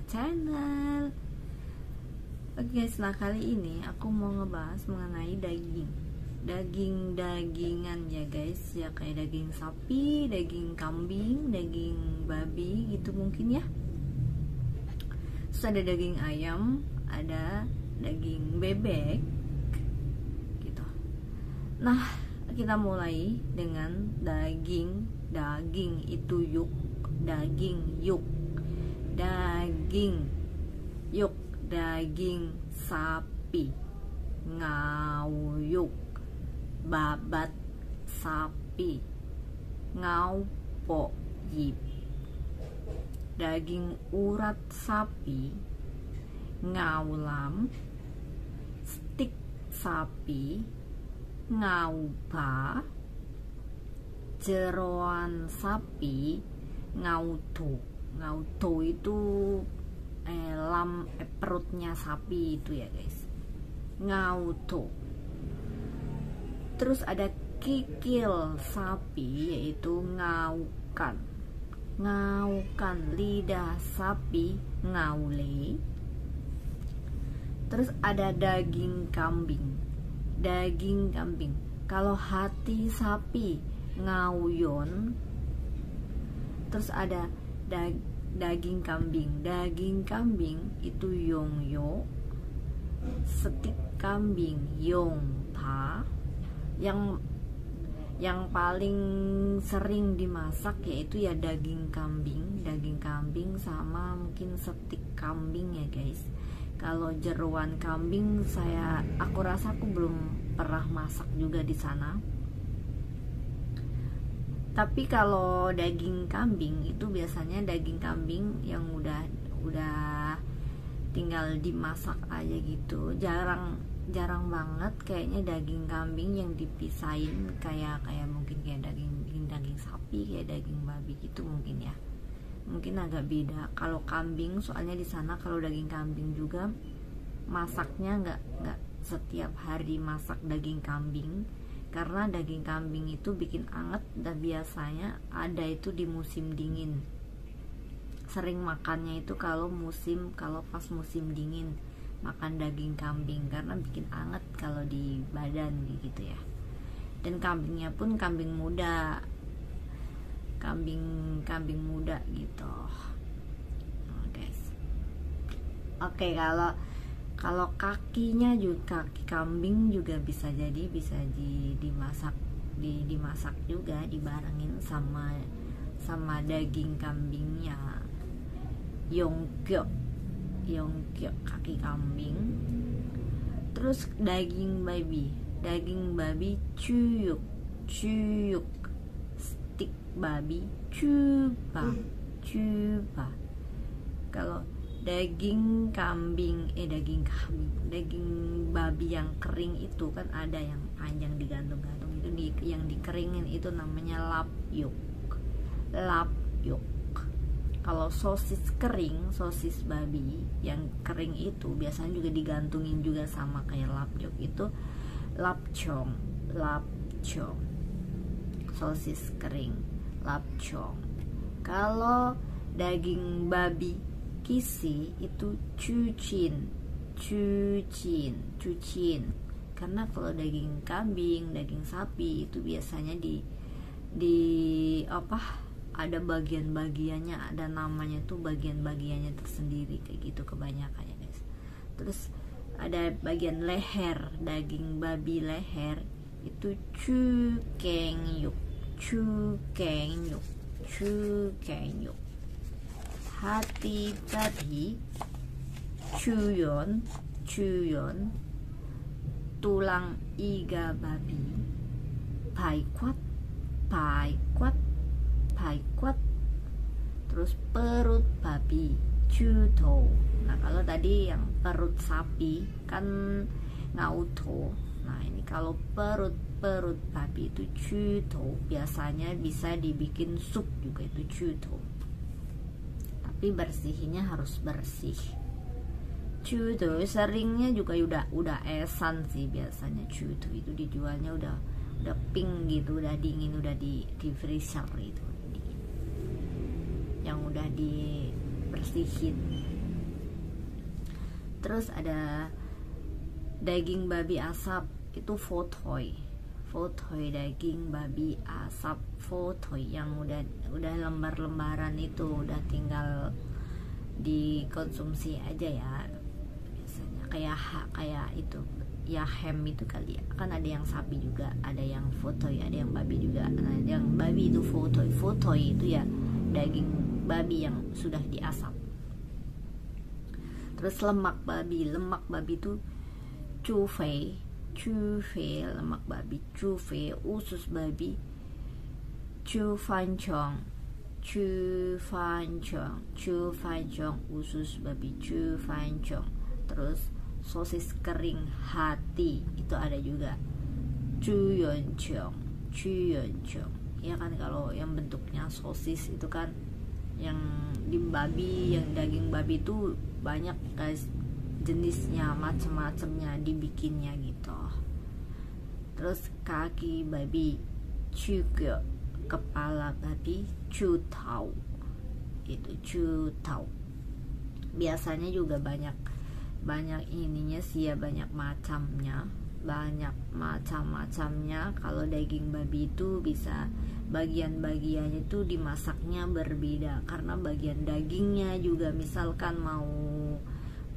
channel. Oke guys, nah kali ini aku mau ngebahas mengenai daging-dagingan ya guys, ya kayak daging sapi, daging kambing, daging babi gitu mungkin ya. Terus ada daging ayam, ada daging bebek gitu. Nah, kita mulai dengan daging itu yuk, daging yuk, daging sapi, ngauyuk, babat sapi, ngaupo yip, daging urat sapi, ngaulam, stik sapi, ngauba, jeroan sapi, ngauto. Ngauto itu perutnya sapi itu ya guys, ngauto. Terus ada kikil sapi yaitu ngaukan, lidah sapi, ngaule. Terus ada daging kambing, kalau hati sapi, ngauyon. Terus ada daging kambing itu yongyo, stik kambing yongpa. Yang paling sering dimasak yaitu ya daging kambing sama mungkin stik kambing ya guys. Kalau jeroan kambing aku rasa aku belum pernah masak juga di sana. Tapi kalau daging kambing itu biasanya daging kambing yang udah tinggal dimasak aja gitu. Jarang banget kayaknya daging kambing yang dipisahin kayak mungkin kayak daging sapi, kayak daging babi gitu mungkin ya. Mungkin agak beda. Kalau kambing soalnya di sana kalau daging kambing juga masaknya nggak setiap hari masak daging kambing. Karena daging kambing itu bikin anget dan biasanya ada itu di musim dingin. Sering makannya itu kalau pas musim dingin makan daging kambing karena bikin anget kalau di badan gitu ya. Dan kambingnya pun kambing muda gitu. Guys. Oke, kalau kakinya juga, kaki kambing juga bisa dimasak juga, dibarengin sama daging kambingnya, yongkyo kaki kambing. Terus daging babi cuyuk, stik babi cuba. Kalau daging babi yang kering itu kan ada yang panjang digantung-gantung, itu yang dikeringin itu namanya lapyuk. Kalau sosis babi yang kering itu biasanya juga digantungin juga sama kayak lapyuk, itu lapchong. Sosis kering, lapchong. Kalau daging babi kisi itu cucin. Karena kalau daging kambing, daging sapi itu biasanya ada bagian-bagiannya, ada namanya tuh bagian-bagiannya tersendiri kayak gitu kebanyakan ya guys. Terus ada bagian leher, daging babi leher itu cukenyuk. Hati babi cuyon. Tulang iga babi paikwat. Terus perut babi cuto. Nah, kalau tadi yang perut sapi kan ngauto. Nah, ini kalau perut babi itu cuto, biasanya bisa dibikin sup juga itu cuto. Tapi bersihinnya harus bersih. Cuto seringnya juga udah esan sih biasanya. Cuto itu dijualnya udah pink gitu, udah dingin, udah di freezer itu, yang udah dibersihin. Terus ada daging babi asap, itu fotoy. Fotoy, daging babi asap fotoy yang udah lembar-lembaran itu, udah tinggal dikonsumsi aja ya. Biasanya kayak itu ya, ham itu kali ya, kan ada yang sapi juga, ada yang fotoy, ada yang babi juga. Nah, yang babi itu fotoy. Fotoy itu ya daging babi yang sudah diasap. Terus lemak babi itu cufei, lemak babi cufei. Usus babi cufancong, usus babi cufancong. Terus sosis kering hati itu ada juga, cuyonchong. Ya kan, kalau yang bentuknya sosis itu kan yang di babi, yang daging babi itu banyak guys jenisnya, macam-macamnya dibikinnya gitu. Terus kaki babi cuge, kepala babi cutau, itu cutau. Biasanya juga banyak ininya sih ya, banyak macam-macamnya. Kalau daging babi itu bisa bagian-bagiannya itu dimasaknya berbeda, karena bagian dagingnya juga misalkan mau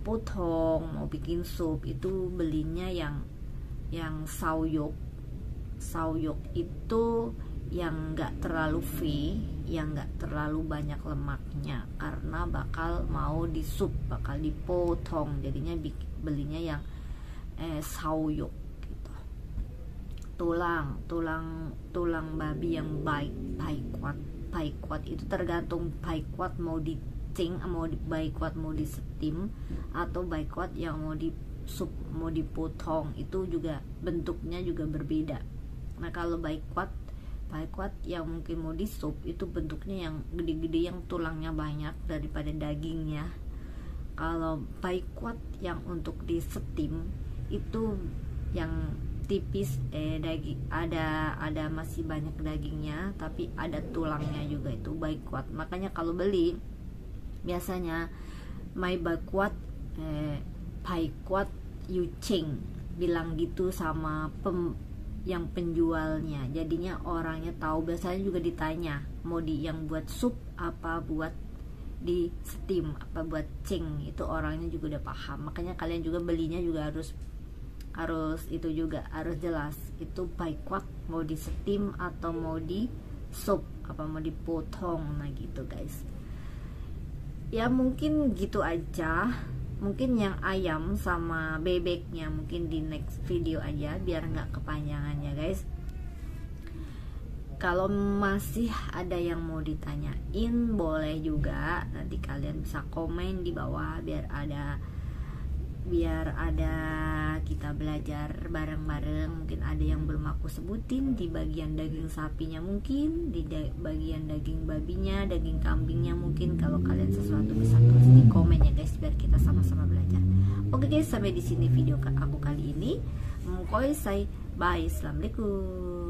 potong, mau bikin sup, itu belinya yang sauyok itu yang enggak terlalu yang enggak terlalu banyak lemaknya, karena bakal mau di sup, bakal dipotong, jadinya belinya yang sauyok gitu. Tulang babi yang baikwat itu tergantung baikwat mau dicing, mau baikwat mau di steam, atau baikwat yang mau di sup, mau dipotong, itu juga bentuknya juga berbeda. Nah, kalau baikwat yang mungkin mau di sup itu bentuknya yang gede-gede, yang tulangnya banyak daripada dagingnya. Kalau baikwat yang untuk di steam itu yang tipis, daging ada masih banyak dagingnya, tapi ada tulangnya juga, itu baikwat. Makanya kalau beli biasanya mai baikwat baikwat yucing, bilang gitu sama yang penjualnya, jadinya orangnya tahu. Biasanya juga ditanya mau yang buat sup apa buat di steam, apa buat cing, itu orangnya juga udah paham. Makanya kalian juga belinya juga harus itu juga harus jelas, itu baikwat mau di steam atau mau di sup, apa mau dipotong. Nah gitu guys ya, mungkin gitu aja. Mungkin yang ayam sama bebeknya mungkin di next video aja, biar nggak kepanjangan ya guys. Kalau masih ada yang mau ditanyain boleh juga, nanti kalian bisa komen di bawah, biar ada kita belajar bareng-bareng. Mungkin ada yang belum aku sebutin di bagian daging sapinya, mungkin di bagian daging babinya, daging kambingnya, mungkin kalau kalian sesuatu bisa tulis di komen ya guys, biar kita sama-sama belajar. Oke guys, sampai di sini video aku kali ini. Mungkoi say bye, assalamualaikum.